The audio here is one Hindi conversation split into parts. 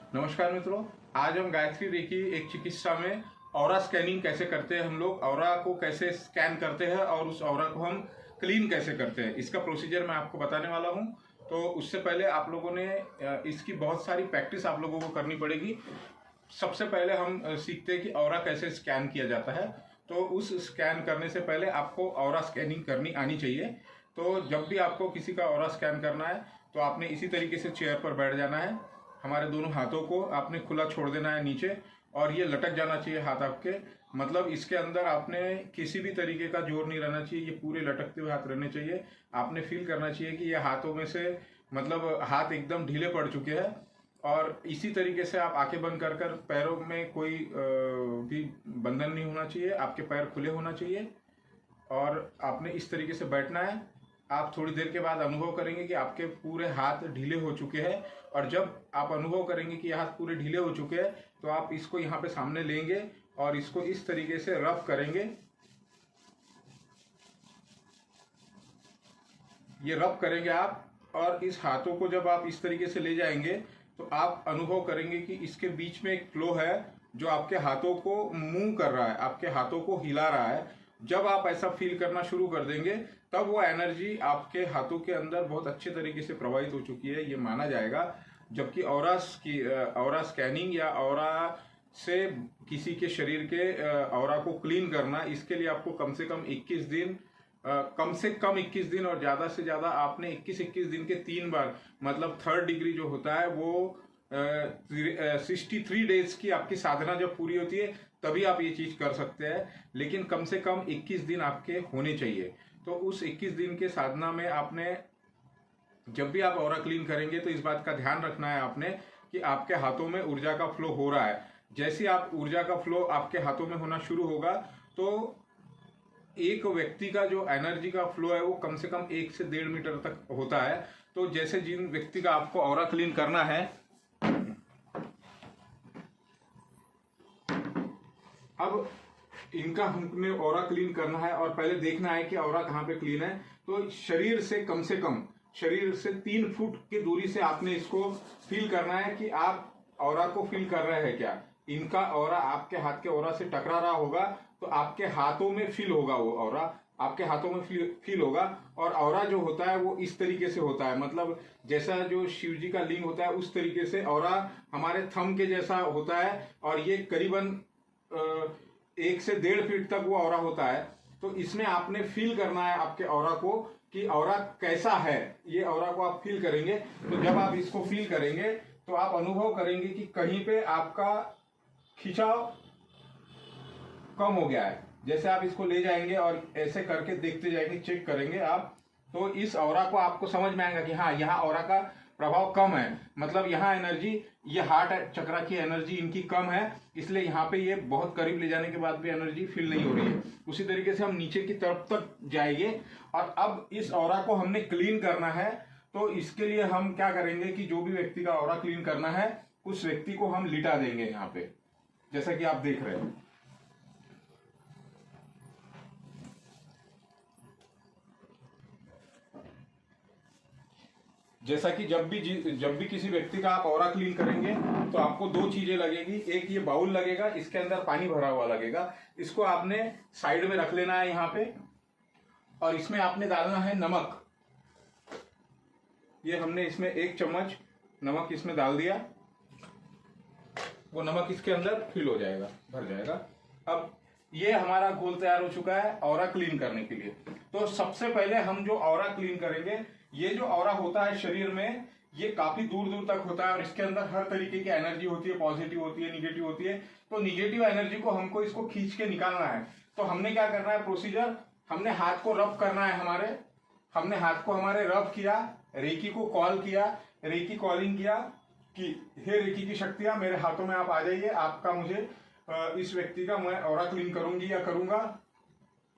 नमस्कार मित्रों, आज हम गायत्री रेकी एक चिकित्सा में ऑरा स्कैनिंग कैसे करते हैं। हम लोग ऑरा को कैसे स्कैन करते हैं और उस ऑरा को हम क्लीन कैसे करते हैं, इसका प्रोसीजर मैं आपको बताने वाला हूं। तो उससे पहले आप लोगों ने इसकी बहुत सारी प्रैक्टिस आप लोगों को करनी पड़ेगी। सबसे पहले हम सीखते हैं कि ऑरा कैसे स्कैन किया जाता है। तो उस स्कैन करने से पहले आपको ऑरा स्कैनिंग करनी आनी चाहिए। तो जब भी आपको किसी का ऑरा स्कैन करना है तो आपने इसी तरीके से चेयर पर बैठ जाना है। हमारे दोनों हाथों को आपने खुला छोड़ देना है नीचे, और ये लटक जाना चाहिए हाथ आपके। मतलब इसके अंदर आपने किसी भी तरीके का जोर नहीं रहना चाहिए, ये पूरे लटकते हुए हाथ रहने चाहिए। आपने फील करना चाहिए कि ये हाथों में से मतलब हाथ एकदम ढीले पड़ चुके हैं। और इसी तरीके से आप आंखें बंद कर कर, पैरों में कोई भी बंधन नहीं होना चाहिए, आपके पैर खुले होना चाहिए और आपने इस तरीके से बैठना है। आप थोड़ी देर के बाद अनुभव करेंगे कि आपके पूरे हाथ ढीले हो चुके हैं। और जब आप अनुभव करेंगे कि हाथ पूरे ढीले हो चुके हैं तो आप इसको यहाँ पे सामने लेंगे और इसको इस तरीके से रफ करेंगे। ये रफ करेंगे आप, और इस हाथों को जब आप इस तरीके से ले जाएंगे तो आप अनुभव करेंगे कि इसके बीच में एक फ्लो है जो आपके हाथों को मूव कर रहा है, आपके हाथों को हिला रहा है। जब आप ऐसा फील करना शुरू कर देंगे तब वो एनर्जी आपके हाथों के अंदर बहुत अच्छे तरीके से प्रवाहित हो चुकी है, ये माना जाएगा। जबकि ऑरा स्कैनिंग या ऑरा से किसी के शरीर के ऑरा को क्लीन करना, इसके लिए आपको कम से कम 21 दिन, कम से कम 21 दिन और ज्यादा से ज्यादा आपने 21 दिन के 3 बार, मतलब 3rd डिग्री जो होता है वो 63 डेज की आपकी साधना जब पूरी होती है तभी आप ये चीज कर सकते हैं। लेकिन कम से कम 21 दिन आपके होने चाहिए। तो उस 21 दिन के साधना में आपने, जब भी आप ऑरा क्लीन करेंगे तो इस बात का ध्यान रखना है आपने कि आपके हाथों में ऊर्जा का फ्लो हो रहा है। जैसे आप ऊर्जा का फ्लो आपके हाथों में होना शुरू होगा तो एक व्यक्ति का जो एनर्जी का फ्लो है वो कम से कम 1 से 1.5 मीटर तक होता है। तो जैसे जिन व्यक्ति का आपको ऑरा क्लीन करना है, अब इनका हमने ऑरा क्लीन करना है और पहले देखना है कि ऑरा कहाँ पे क्लीन है। तो शरीर से कम से कम, शरीर से 3 फुट की दूरी से आपने इसको फील करना है कि आप ऑरा को फील कर रहे हैं क्या। इनका ऑरा आपके हाथ के ऑरा से टकरा रहा होगा तो आपके हाथों में फील होगा, वो ऑरा आपके हाथों में फील होगा। और ऑरा जो होता है वो इस तरीके से होता है, मतलब जैसा जो शिव जी का लिंग होता है उस तरीके से ऑरा हमारे थंब के जैसा होता है। और ये करीबन 1 से 1.5 फीट तक वो ऑरा होता है। तो इसमें आपने फील करना है आपके ऑरा को कि ऑरा कैसा है। ये ऑरा को आप फील करेंगे तो जब आप इसको फील करेंगे तो आप अनुभव करेंगे कि कहीं पे आपका खिंचाव कम हो गया है। जैसे आप इसको ले जाएंगे और ऐसे करके देखते जाएंगे, चेक करेंगे आप, तो इस ऑरा को आपको समझ में आएगा कि हाँ, यहाँ ऑरा का प्रभाव कम है। मतलब यहाँ एनर्जी, ये हार्ट चक्रा की एनर्जी इनकी कम है, इसलिए यहाँ पे ये बहुत करीब ले जाने के बाद भी एनर्जी फील नहीं हो रही है। उसी तरीके से हम नीचे की तरफ तक जाएंगे। और अब इस ऑरा को हमने क्लीन करना है। तो इसके लिए हम क्या करेंगे कि जो भी व्यक्ति का ऑरा क्लीन करना है उस व्यक्ति को हम लिटा देंगे यहाँ पे, जैसा कि आप देख रहे हैं। जैसा कि जब भी किसी व्यक्ति का आप ऑरा क्लीन करेंगे तो आपको 2 चीजें लगेगी। एक ये बाउल लगेगा, इसके अंदर पानी भरा हुआ लगेगा, इसको आपने साइड में रख लेना है यहाँ पे। और इसमें आपने डालना है नमक। ये हमने इसमें 1 चम्मच नमक इसमें डाल दिया। वो नमक इसके अंदर फिल हो जाएगा, भर जाएगा। अब ये हमारा घोल तैयार हो चुका है ऑरा क्लीन करने के लिए। तो सबसे पहले हम जो ऑरा क्लीन करेंगे, ये जो ऑरा होता है शरीर में, ये काफी दूर दूर तक होता है और इसके अंदर हर तरीके की एनर्जी होती है, पॉजिटिव होती है, निगेटिव होती है। तो निगेटिव एनर्जी को हमको इसको खींच के निकालना है। तो हमने क्या करना है प्रोसीजर, हमने हाथ को रब करना है हमने हाथ को हमारे रब किया, रेकी को कॉल किया, रेकी कॉलिंग किया कि हे रेकी की शक्तियां मेरे हाथों में आप आ जाइए, आपका मुझे इस व्यक्ति का मैं ऑरा क्लीन करूंगी या करूंगा।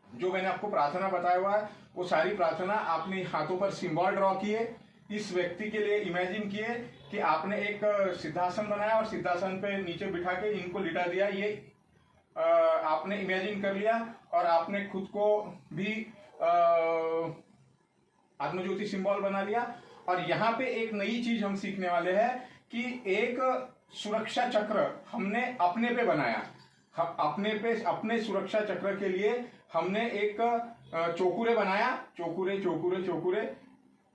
जो मैंने आपको प्रार्थना बताया हुआ है वो सारी प्रार्थना आपने हाथों पर सिंबल ड्रॉ किए, इस व्यक्ति के लिए इमेजिन किए कि आपने एक सिद्धासन बनाया और सिद्धासन पे नीचे बिठा के इनको लिटा दिया। ये आपने इमेजिन कर लिया और आपने खुद को भी आत्मज्योति सिंबल बना लिया। और यहाँ पे एक नई चीज हम सीखने वाले हैं कि एक सुरक्षा चक्र हमने अपने पे बनाया। अपने सुरक्षा चक्र के लिए हमने एक चौकुरे बनाया, चौकुरे चौकुरे चौकुरे,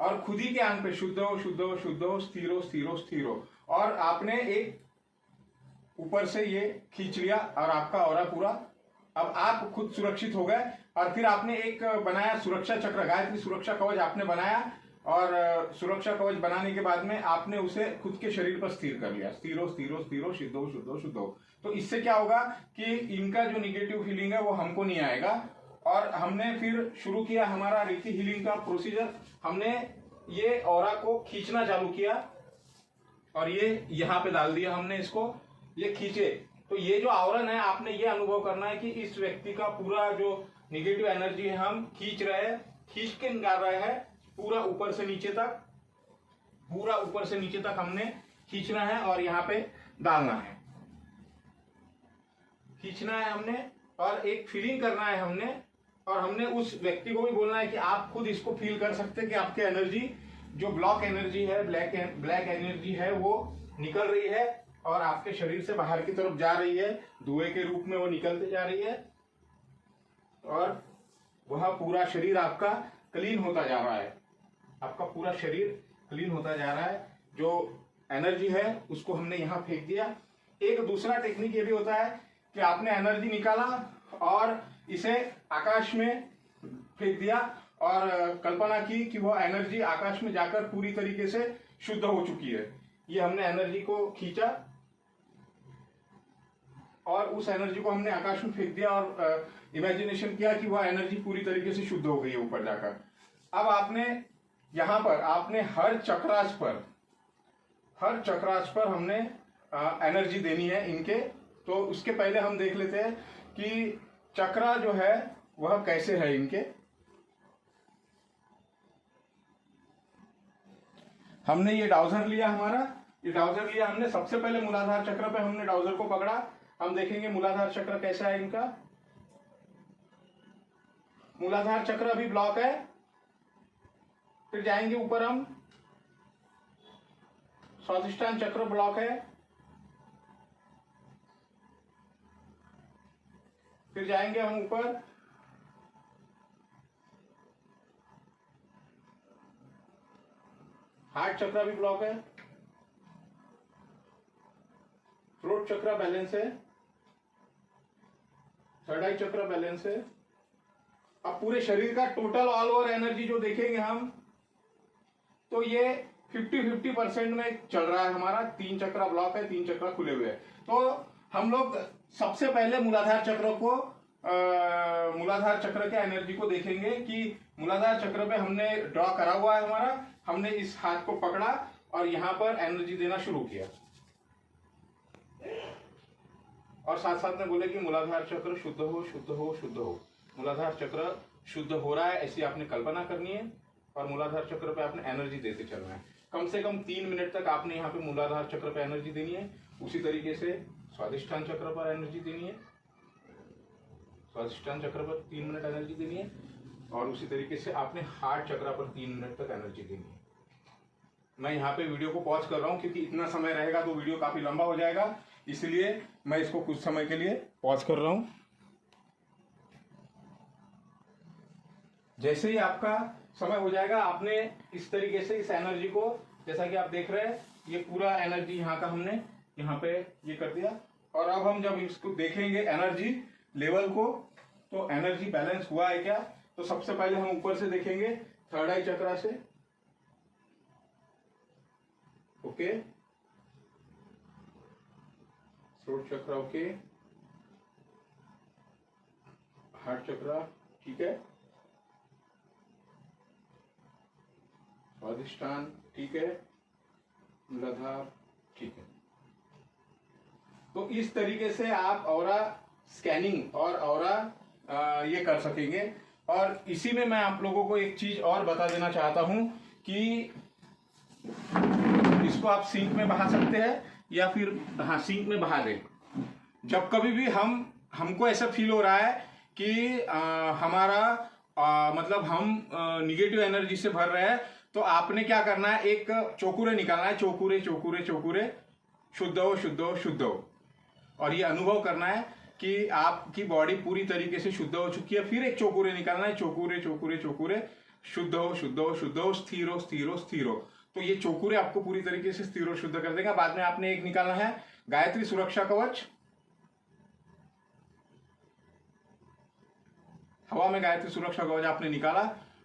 और खुद ही के आंग पे शुद्ध हो शुद्ध हो शुद्ध हो, स्थिर हो स्थिर हो स्थिर हो, और आपने एक ऊपर से ये खींच लिया और आपका ऑरा पूरा, अब आप खुद सुरक्षित हो गए। और फिर आपने एक बनाया सुरक्षा चक्र, गायत्री सुरक्षा कवच आपने बनाया, और सुरक्षा कवच बनाने के बाद में आपने उसे खुद के शरीर पर स्थिर कर लिया, स्थिर हो स्थिर हो स्थिर हो, शुद्ध हो शुद्ध हो शुद्ध हो। तो इससे क्या होगा कि इनका जो निगेटिव फीलिंग है वो हमको नहीं आएगा। और हमने फिर शुरू किया हमारा रीति हीलिंग का प्रोसीजर। हमने ये ऑरा को खींचना चालू किया और ये यहाँ पे डाल दिया हमने इसको, ये खींचे। तो ये जो आवरण है, आपने ये अनुभव करना है कि इस व्यक्ति का पूरा जो निगेटिव एनर्जी है हम खींच रहे हैं, खींच के निकाल रहे हैं, पूरा ऊपर से नीचे तक, पूरा ऊपर से नीचे तक हमने खींचना है और यहाँ पे डालना है, खींचना है हमने, और एक फीलिंग करना है हमने। और हमने उस व्यक्ति को भी बोलना है कि आप खुद इसको फील कर सकते हैं कि आपके एनर्जी, जो ब्लॉक एनर्जी है, ब्लैक एनर्जी है, वो निकल रही है और आपके शरीर से बाहर की तरफ जा रही है, धुएं के रूप में वो निकलते जा रही है, और वह पूरा शरीर आपका क्लीन होता जा रहा है, आपका पूरा शरीर क्लीन होता जा रहा है। जो एनर्जी है उसको हमने यहाँ फेंक दिया। एक दूसरा टेक्निक ये भी होता है कि आपने एनर्जी निकाला और इसे आकाश में फेंक दिया और कल्पना की कि वह एनर्जी आकाश में जाकर पूरी तरीके से शुद्ध हो चुकी है। ये हमने एनर्जी को खींचा और उस एनर्जी को हमने आकाश में फेंक दिया और इमेजिनेशन किया कि वह एनर्जी पूरी तरीके से शुद्ध हो गई है ऊपर जाकर। अब आपने यहाँ पर आपने हर चक्रास पर हमने एनर्जी देनी है इनके। तो उसके पहले हम देख लेते हैं कि चक्रा जो है वह कैसे है इनके। हमने ये डाउजर लिया, हमारा ये डाउजर लिया हमने। सबसे पहले मूलाधार चक्र पे हमने डाउजर को पकड़ा। हम देखेंगे मूलाधार चक्र कैसा है इनका। मूलाधार चक्र अभी ब्लॉक है। फिर जाएंगे ऊपर हम, स्वादिष्टान चक्र ब्लॉक है। फिर जाएंगे हम ऊपर, हार्ट चक्र भी ब्लॉक है। थ्रोट चक्र बैलेंस है। थर्ड आई चक्र बैलेंस है। अब पूरे शरीर का टोटल ऑल ओवर एनर्जी जो देखेंगे हम, तो ये 50-50% में चल रहा है हमारा। 3 चक्र ब्लॉक है, 3 चक्र खुले हुए हैं। तो हम लोग सबसे पहले मूलाधार चक्र के एनर्जी को देखेंगे कि मूलाधार चक्र पे हमने ड्रॉ करा हुआ है हमारा। हमने इस हाथ को पकड़ा और यहां पर एनर्जी देना शुरू किया और साथ साथ में बोले कि मूलाधार चक्र शुद्ध हो शुद्ध हो शुद्ध हो। मूलाधार चक्र शुद्ध हो रहा है ऐसी आपने कल्पना करनी है और मूलाधार चक्र पे आपने एनर्जी देते चलना है। कम से कम 3 मिनट तक आपने यहाँ पे मूलाधार चक्र पे एनर्जी देनी है। उसी तरीके से स्वादिष्टान चक्र पर एनर्जी देनी है। स्वादिष्टान चक्र पर 3 मिनट एनर्जी देनी है और उसी तरीके से आपने हार्ट चक्र पर 3 मिनट तक एनर्जी देनी है। मैं यहाँ पे वीडियो को पॉज कर रहा हूँ क्योंकि इतना समय रहेगा तो वीडियो काफी लंबा हो जाएगा, इसलिए मैं इसको कुछ समय के लिए पॉज कर रहा हूँ। जैसे ही आपका समय हो जाएगा, आपने इस तरीके से इस एनर्जी को, जैसा कि आप देख रहे हैं, ये पूरा एनर्जी यहाँ का हमने यहाँ पे ये कर दिया। और अब हम जब इसको देखेंगे एनर्जी लेवल को, तो एनर्जी बैलेंस हुआ है क्या। तो सबसे पहले हम ऊपर से देखेंगे थर्ड आई चक्र से। ओके, थ्रोट चक्र ओके, हार्ट चक्र ठीक है, स्वादिष्टान ठीक है, मूलाधार ठीक है। तो इस तरीके से आप ऑरा स्कैनिंग और ऑरा ये कर सकेंगे। और इसी में मैं आप लोगों को एक चीज और बता देना चाहता हूं कि इसको आप सिंक में बहा सकते हैं या फिर सिंक में बहा दें। जब कभी भी हमको ऐसा फील हो रहा है कि हमारा मतलब हम निगेटिव एनर्जी से भर रहे हैं, तो आपने क्या करना है, एक चौकुरे निकालना है। चौकुरे चौकुरे चौकुरे शुद्ध हो, शुद्ध हो, शुद्ध हो। और ये अनुभव करना है कि आपकी बॉडी पूरी तरीके से शुद्ध हो चुकी है। फिर एक चौकुरे निकालना है, चौकुरे चौकुरे चौकुरे, शुद्ध हो, शुद्ध हो, शुद्ध हो, स्थिर हो, स्थिर हो, स्थिर हो। तो ये चौकुरे आपको पूरी तरीके से स्थिर और शुद्ध कर देगा। बाद में आपने एक निकालना है गायत्री सुरक्षा कवच। हवा में गायत्री सुरक्षा कवच आपने निकाला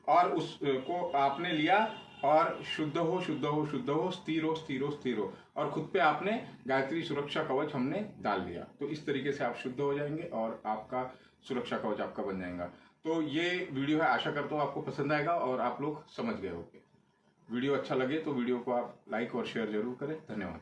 और उसको आपने लिया और शुद्ध हो, शुद्ध हो, शुद्ध हो, स्थिर हो, स्थिर हो, स्थिर हो, और खुद पे आपने गायत्री सुरक्षा कवच हमने डाल दिया। तो इस तरीके से आप शुद्ध हो जाएंगे और आपका सुरक्षा कवच आपका बन जाएगा। तो ये वीडियो है, आशा करता हूँ आपको पसंद आएगा और आप लोग समझ गए होंगे। वीडियो अच्छा लगे तो वीडियो को आप लाइक और शेयर जरूर करें। धन्यवाद।